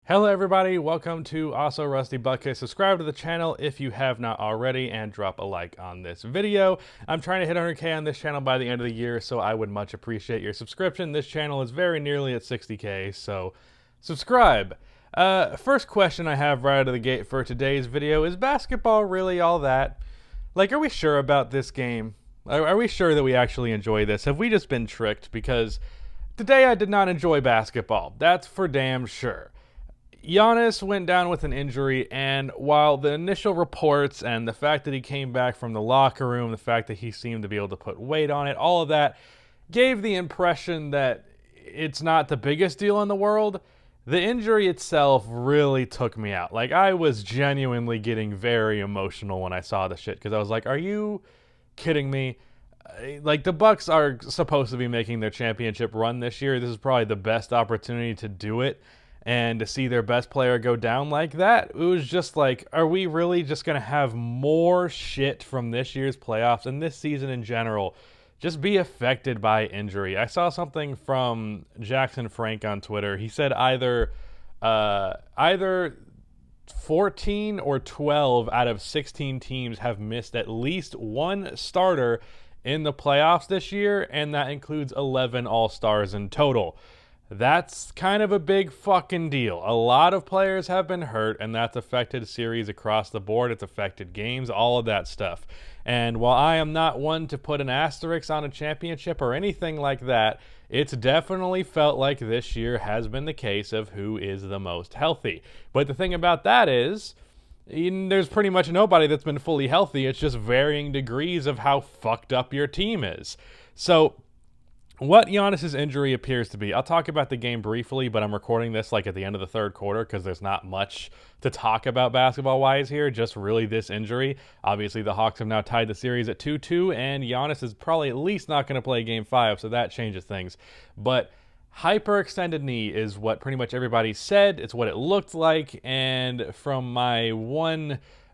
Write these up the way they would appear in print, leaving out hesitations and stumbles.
Hello everybody, welcome to Also Rusty Bucket. Subscribe to the channel if you have not already and drop a like on this video. I'm trying to hit 100k on this channel by the end of the year, so I would much appreciate your subscription. This channel is very nearly at 60k, so subscribe. First question I have right out of the gate for today's video, is basketball really all that? Like, are we sure about this game? Are we sure that we actually enjoy this? Have we just been tricked? Because today I did not enjoy basketball. That's for damn sure. Giannis went down with an injury, and while the initial reports and the fact that he came back from the locker room, the fact that he seemed to be able to put weight on it, all of that gave the impression that it's not the biggest deal in the world, the injury itself really took me out. Like, I was genuinely getting very emotional when I saw the shit, because I was like, are you kidding me? Like, the Bucks are supposed to be making their championship run this year. This is probably the best opportunity to do it. And to see their best player go down like that, it was just like, are we really just going to have more shit from this year's playoffs and this season in general just be affected by injury? I saw something from Jackson Frank on Twitter. He said either 14 or 12 out of 16 teams have missed at least one starter in the playoffs this year, and that includes 11 All-Stars in total. That's kind of a big fucking deal. A lot of players have been hurt, and that's affected series across the board. It's affected games, all of that stuff. And while I am not one to put an asterisk on a championship or anything like that, it's definitely felt like this year has been the case of who is the most healthy. But the thing about that is, there's pretty much nobody that's been fully healthy. It's just varying degrees of how fucked up your team is. So what Giannis's injury appears to be, I'll talk about the game briefly, but I'm recording this like at the end of the third quarter because there's not much to talk about basketball-wise here, just really this injury. Obviously, the Hawks have now tied the series at 2-2, and Giannis is probably at least not going to play Game 5, so that changes things. But hyperextended knee is what pretty much everybody said. It's what it looked like, and from my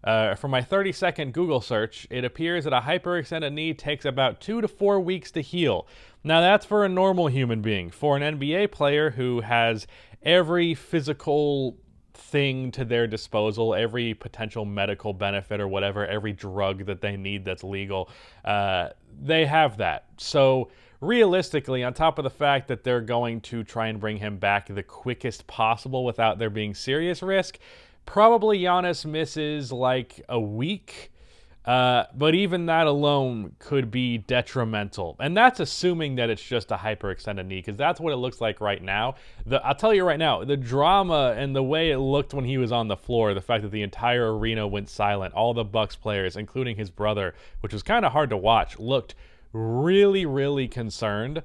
30-second Google search, it appears that a hyperextended knee takes about 2 to 4 weeks to heal. Now, that's for a normal human being. For an NBA player who has every physical thing to their disposal, every potential medical benefit or whatever, every drug that they need that's legal, they have that. So realistically, on top of the fact that they're going to try and bring him back the quickest possible without there being serious risk, probably Giannis misses like a week. But even that alone could be detrimental. And that's assuming that it's just a hyperextended knee, because that's what it looks like right now. I'll tell you right now, the drama and the way it looked when he was on the floor, the fact that the entire arena went silent, all the Bucks players, including his brother, which was kind of hard to watch, looked really, really concerned.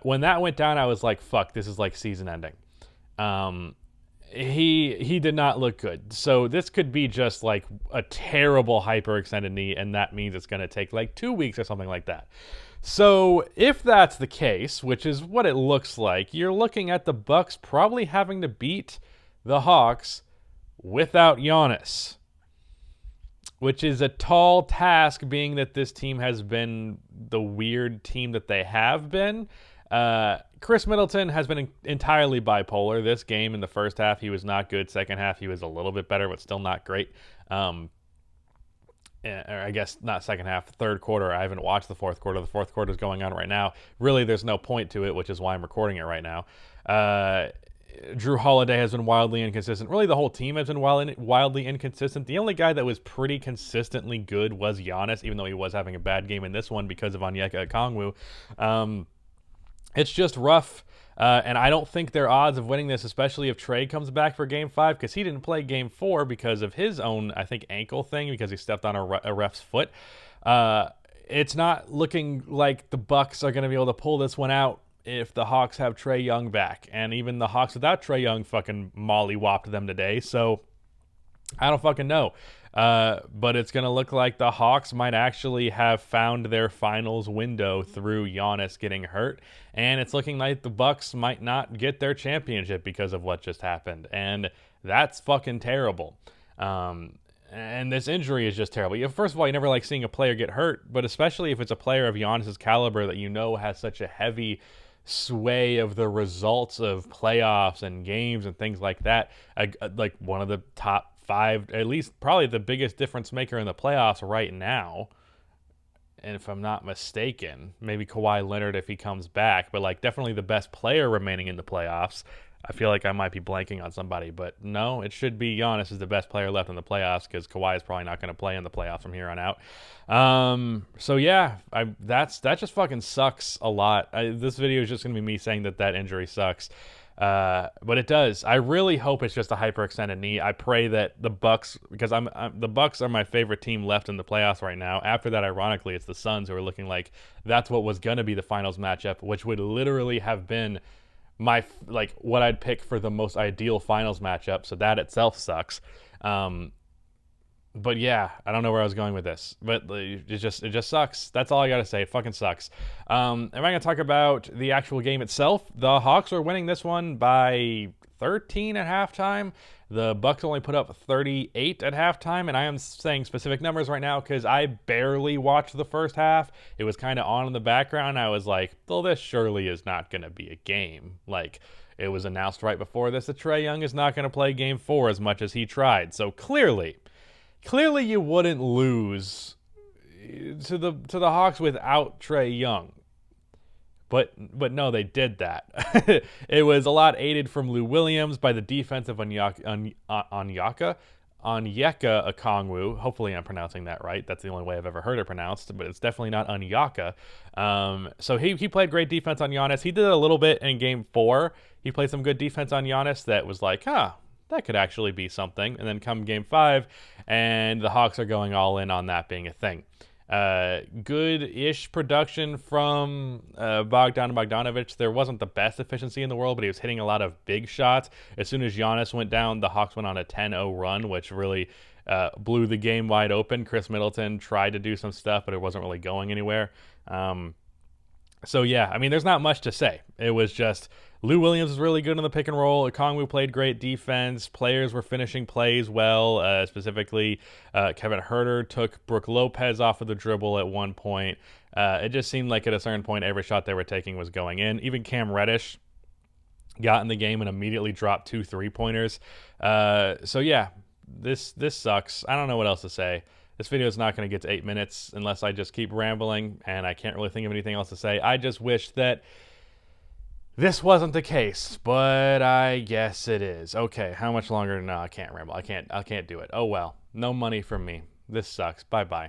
When that went down, I was like, fuck, this is like season ending. He did not look good. So this could be just like a terrible hyperextended knee, and that means it's going to take like 2 weeks or something like that. So if that's the case, which is what it looks like, you're looking at the Bucks probably having to beat the Hawks without Giannis, which is a tall task, being that this team has been the weird team that they have been. Chris Middleton has been entirely bipolar. This game, in the first half, he was not good. Second half, he was a little bit better, but still not great. Or I guess not second half, third quarter. I haven't watched the fourth quarter. The fourth quarter is going on right now. Really, there's no point to it, which is why I'm recording it right now. Drew Holiday has been wildly inconsistent. Really, the whole team has been wildly inconsistent. The only guy that was pretty consistently good was Giannis, even though he was having a bad game in this one because of Onyeka Okongwu. It's just rough, and I don't think their odds of winning this, especially if Trey comes back for Game 5, because he didn't play Game 4 because of his own, I think, ankle thing, because he stepped on a ref's foot. It's not looking like the Bucks are going to be able to pull this one out if the Hawks have Trae Young back, and even the Hawks without Trae Young fucking mollywopped them today, so I don't fucking know. But it's going to look like the Hawks might actually have found their finals window through Giannis getting hurt, and it's looking like the Bucks might not get their championship because of what just happened, and that's fucking terrible. And this injury is just terrible. First of all, you never like seeing a player get hurt, but especially if it's a player of Giannis's caliber that you know has such a heavy sway of the results of playoffs and games and things like that. Like one of the top five, at least probably the biggest difference maker in the playoffs right now. And if I'm not mistaken, maybe Kawhi Leonard if he comes back, but like definitely the best player remaining in the playoffs. I feel like I might be blanking on somebody, but no, it should be Giannis is the best player left in the playoffs because Kawhi is probably not going to play in the playoffs from here on out. So yeah, that just fucking sucks a lot. This video is just going to be me saying that injury sucks. But it does. I really hope it's just a hyperextended knee. I pray that the Bucks, because the Bucks are my favorite team left in the playoffs right now. After that, ironically, it's the Suns who are looking like that's what was gonna be the finals matchup, which would literally have been my like what I'd pick for the most ideal finals matchup. So that itself sucks. But yeah, I don't know where I was going with this, but it just sucks. That's all I gotta say. It fucking sucks. Am I gonna talk about the actual game itself? The Hawks are winning this one by 13 at halftime. The Bucks only put up 38 at halftime, and I am saying specific numbers right now because I barely watched the first half. It was kind of on in the background. I was like, well, this surely is not gonna be a game. Like, it was announced right before this that Trae Young is not gonna play Game 4 as much as he tried. So clearly you wouldn't lose to the Hawks without Trae Young. But no, they did that. It was a lot aided from Lou Williams by the defense of Onyeka Okongwu. Hopefully I'm pronouncing that right. That's the only way I've ever heard it pronounced, but it's definitely not Onyeka. So he played great defense on Giannis. He did a little bit in Game 4. He played some good defense on Giannis that was like, that could actually be something. And then come Game 5, and the Hawks are going all in on that being a thing. Good-ish production from Bogdan Bogdanovic. There wasn't the best efficiency in the world, but he was hitting a lot of big shots. As soon as Giannis went down, the Hawks went on a 10-0 run, which really blew the game wide open. Chris Middleton tried to do some stuff, but it wasn't really going anywhere. So yeah, I mean, there's not much to say. It was just Lou Williams was really good in the pick and roll. Okongwu played great defense. Players were finishing plays well. Specifically, Kevin Huerter took Brook Lopez off of the dribble at one point. It just seemed like at a certain point, every shot they were taking was going in. Even Cam Reddish got in the game and immediately dropped 2 3-pointers. So yeah, this sucks. I don't know what else to say. This video is not going to get to 8 minutes unless I just keep rambling, and I can't really think of anything else to say. I just wish that this wasn't the case, but I guess it is. Okay, how much longer? No, I can't ramble. I can't do it. Oh well. No money from me. This sucks. Bye-bye.